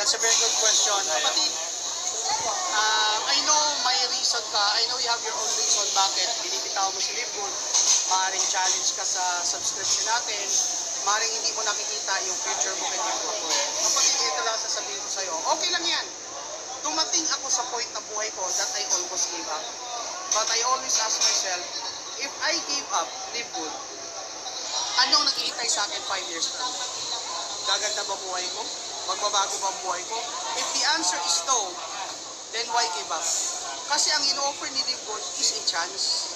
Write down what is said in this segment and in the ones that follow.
That's a very good question. Kapatid, I know may reason ka. I know you have your own reason bakit binibitaw mo si Libgood. Maaaring challenge ka sa subscription natin. Maaaring hindi mo nakikita yung future mo kay Libgood. Kapatid, ito lang sasabihin ko sa'yo. Okay lang yan. Dumating ako sa point na buhay ko that I almost gave up. But I always ask myself, if I gave up Libgood, anong naghihintay sa akin 5 years na? Gaganda ba buhay ko? Magbabago ba ang buhay ko? If the answer is no, then why give up? Kasi ang in-offer ni Libgood is a chance.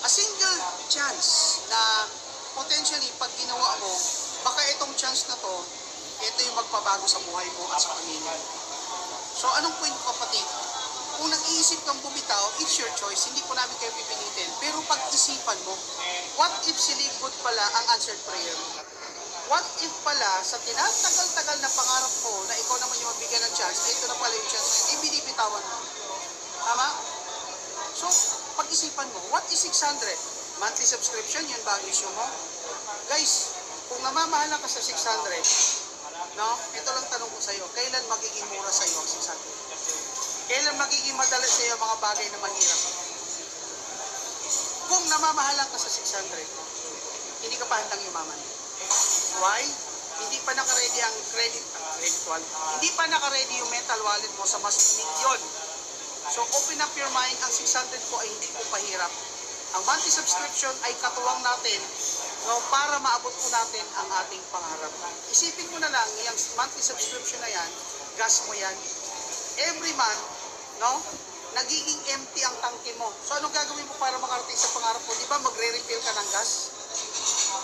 A single chance na potentially pag ginawa mo, baka itong chance na to, ito yung magpabago sa buhay mo at sa pamilya. So anong point ko, kapatid? Kung nag-iisip kang bumitaw, it's your choice. Hindi ko namin kayo pipilitin. Pero pag-isipan mo, what if si Libgood pala ang answered prayer? What if pala, sa tinatagal-tagal na pangarap ko na ikaw naman yung magbigyan ng chance, ito na pala yung chance, eh binibitawan mo. Tama? So, pag-isipan mo, what is 600? Monthly subscription, yun ba ang issue mo? Guys, kung namamahala ka sa 600, no? Ito lang tanong ko sa iyo, kailan magiging mura sa iyo ang 600? Kailan magiging madali sa iyo mga bagay na mahirap? Kung namamahala ka sa 600, hindi ka pa handang yumaman. Why? Hindi pa naka-ready ang credit wallet. Hindi pa naka-ready yung mental wallet mo sa mas milyon. So, open up your mind. Ang 600 ko ay hindi po pahirap. Ang monthly subscription ay katuwang natin, no, para maabot po natin ang ating pangarap. Isipin mo na lang, yung monthly subscription na yan, gas mo yan. Every month, no, nagiging empty ang tangke mo. So, anong gagawin mo para makarating sa pangarap mo? Di ba magre-refill ka ng gas?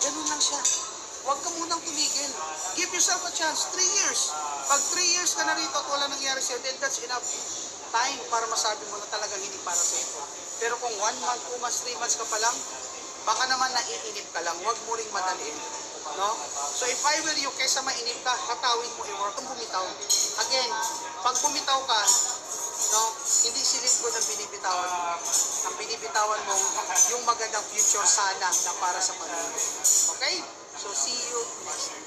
Ganun lang siya. Huwag ka munang tumigil. Give yourself a chance. 3 years. Pag 3 years ka na rito at wala nangyari sa'yo, then that's enough time para masabi mo na talagang hindi para sa'yo. Pero kung 1 month, 2 months, 3 months ka pa lang, baka naman naiinip ka lang. Huwag mo ring madaliin. No? So if I were you, kesa mainip ka, hatawin mo i-work kung bumitaw. Again, pag bumitaw ka, no, hindi si Libgood ang binibitawan mo. Ang binibitawan mo, yung magandang future sana na para sa pamilya. Okay? So see you next time.